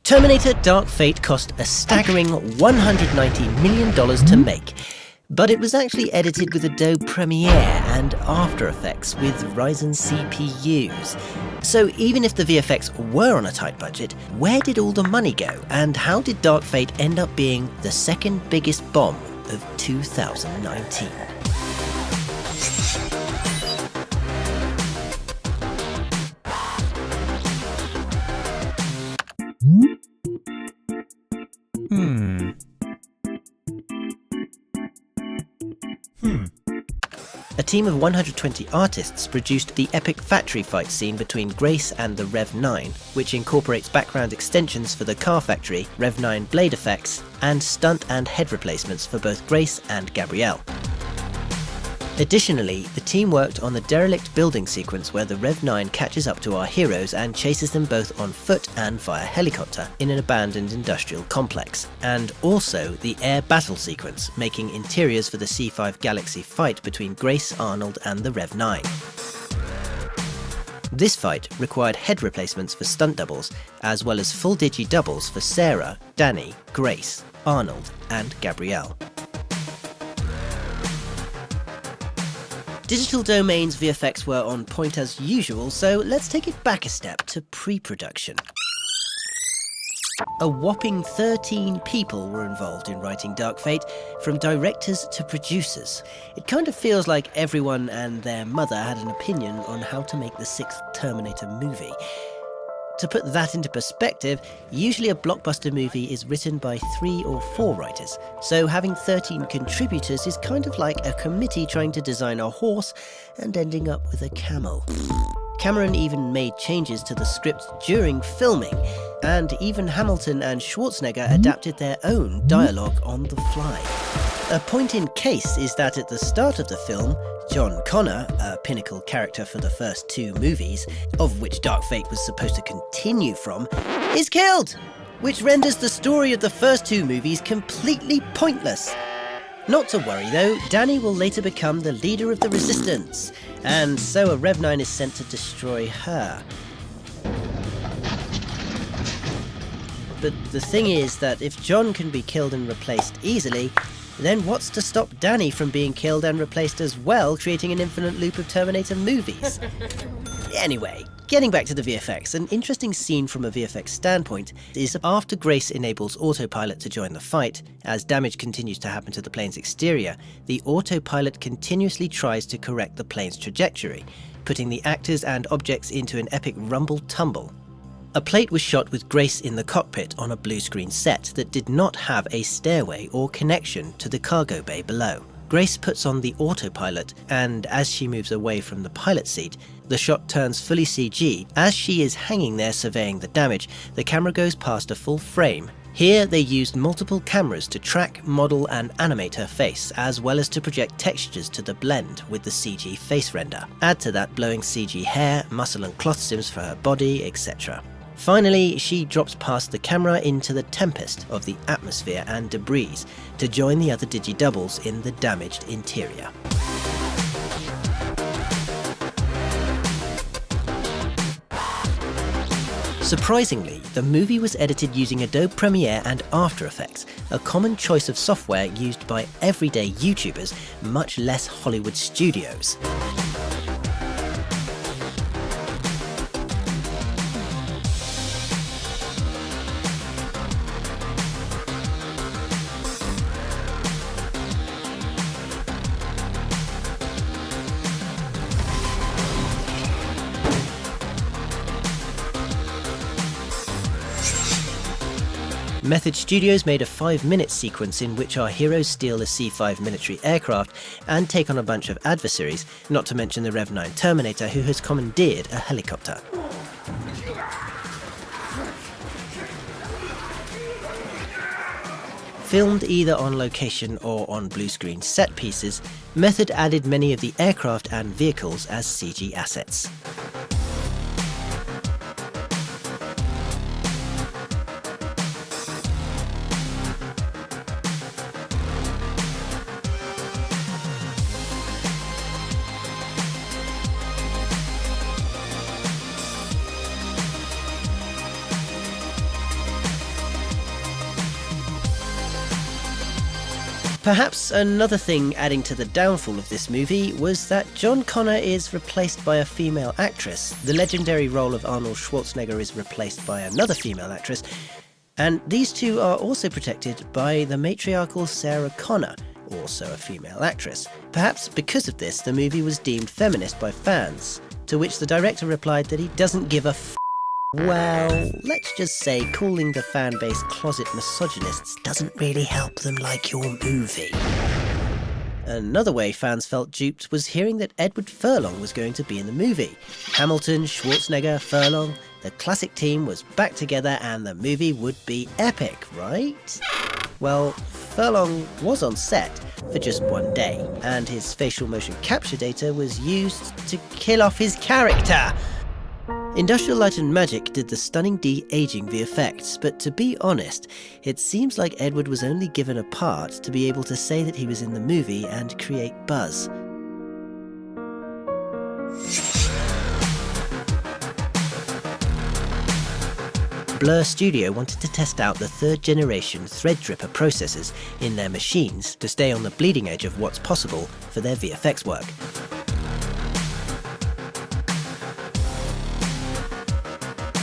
Terminator Dark Fate cost a staggering $190 million to make, but it was actually edited with Adobe Premiere and After Effects with Ryzen CPUs. So even if the VFX were on a tight budget, where did all the money go, and how did Dark Fate end up being the second biggest bomb of 2019? A team of 120 artists produced the epic factory fight scene between Grace and the Rev-9, which incorporates background extensions for the car factory, Rev-9 Blade effects, and stunt and head replacements for both Grace and Gabriel. Additionally, the team worked on the derelict building sequence where the Rev-9 catches up to our heroes and chases them both on foot and via helicopter in an abandoned industrial complex, and also the air battle sequence, making interiors for the C5 Galaxy fight between Grace, Arnold and the Rev-9. This fight required head replacements for stunt doubles, as well as full digi-doubles for Sarah, Dani, Grace, Arnold and Gabriel. Digital Domain's VFX were on point as usual, so let's take it back a step to pre-production. A whopping 13 people were involved in writing Dark Fate, from directors to producers. It kind of feels like everyone and their mother had an opinion on how to make the 6th Terminator movie. To put that into perspective, usually a blockbuster movie is written by 3 or 4 writers, so having 13 contributors is kind of like a committee trying to design a horse and ending up with a camel. Cameron even made changes to the script during filming, and even Hamilton and Schwarzenegger adapted their own dialogue on the fly. A point in case is that at the start of the film, John Connor, a pinnacle character for the first 2 movies, of which Dark Fate was supposed to continue from, is killed, which renders the story of the first 2 movies completely pointless. Not to worry though, Dani will later become the leader of the Resistance, and so a Rev-9 is sent to destroy her. But the thing is that if John can be killed and replaced easily, then what's to stop Dani from being killed and replaced as well, creating an infinite loop of Terminator movies? Anyway, getting back to the VFX, an interesting scene from a VFX standpoint is after Grace enables autopilot to join the fight, as damage continues to happen to the plane's exterior, the autopilot continuously tries to correct the plane's trajectory, putting the actors and objects into an epic rumble-tumble. A plate was shot with Grace in the cockpit on a blue screen set that did not have a stairway or connection to the cargo bay below. Grace puts on the autopilot, and as she moves away from the pilot seat, the shot turns fully CG. As she is hanging there surveying the damage, the camera goes past a full frame. Here they used multiple cameras to track, model and animate her face, as well as to project textures to the blend with the CG face render. Add to that blowing CG hair, muscle and cloth sims for her body, etc. Finally, she drops past the camera into the tempest of the atmosphere and debris to join the other digi-doubles in the damaged interior. Surprisingly, the movie was edited using Adobe Premiere and After Effects, a common choice of software used by everyday YouTubers, much less Hollywood studios. Method Studios made a 5-minute sequence in which our heroes steal a C5 military aircraft and take on a bunch of adversaries, not to mention the Rev-9 Terminator who has commandeered a helicopter. Filmed either on location or on blue screen set pieces, Method added many of the aircraft and vehicles as CG assets. Perhaps another thing adding to the downfall of this movie was that John Connor is replaced by a female actress, the legendary role of Arnold Schwarzenegger is replaced by another female actress, and these two are also protected by the matriarchal Sarah Connor, also a female actress. Perhaps because of this, the movie was deemed feminist by fans, to which the director replied that he doesn't give a f***. Well, let's just say calling the fan base closet misogynists doesn't really help them like your movie. Another way fans felt duped was hearing that Edward Furlong was going to be in the movie. Hamilton, Schwarzenegger, Furlong, the classic team was back together and the movie would be epic, right? Well, Furlong was on set for just one day, and his facial motion capture data was used to kill off his character. Industrial Light and Magic did the stunning de-aging VFX, but to be honest, it seems like Edward was only given a part to be able to say that he was in the movie and create buzz. Blur Studio wanted to test out the third-generation Threadripper processors in their machines to stay on the bleeding edge of what's possible for their VFX work.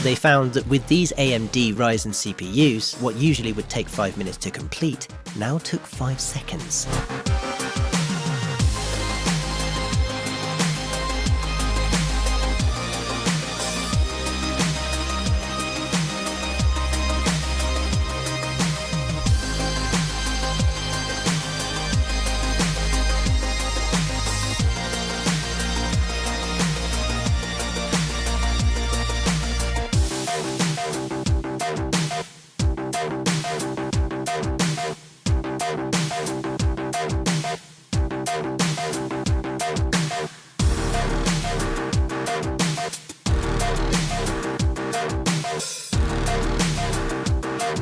They found that with these AMD Ryzen CPUs, what usually would take 5 minutes to complete now took 5 seconds.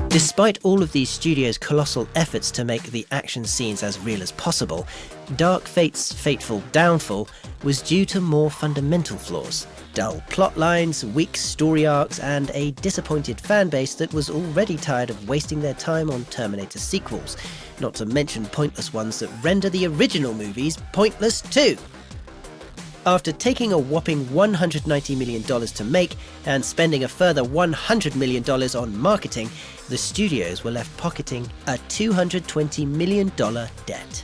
Despite all of these studios' colossal efforts to make the action scenes as real as possible, Dark Fate's fateful downfall was due to more fundamental flaws. Dull plot lines, weak story arcs, and a disappointed fanbase that was already tired of wasting their time on Terminator sequels, not to mention pointless ones that render the original movies pointless too. After taking a whopping $190 million to make and spending a further $100 million on marketing, the studios were left pocketing a $220 million debt.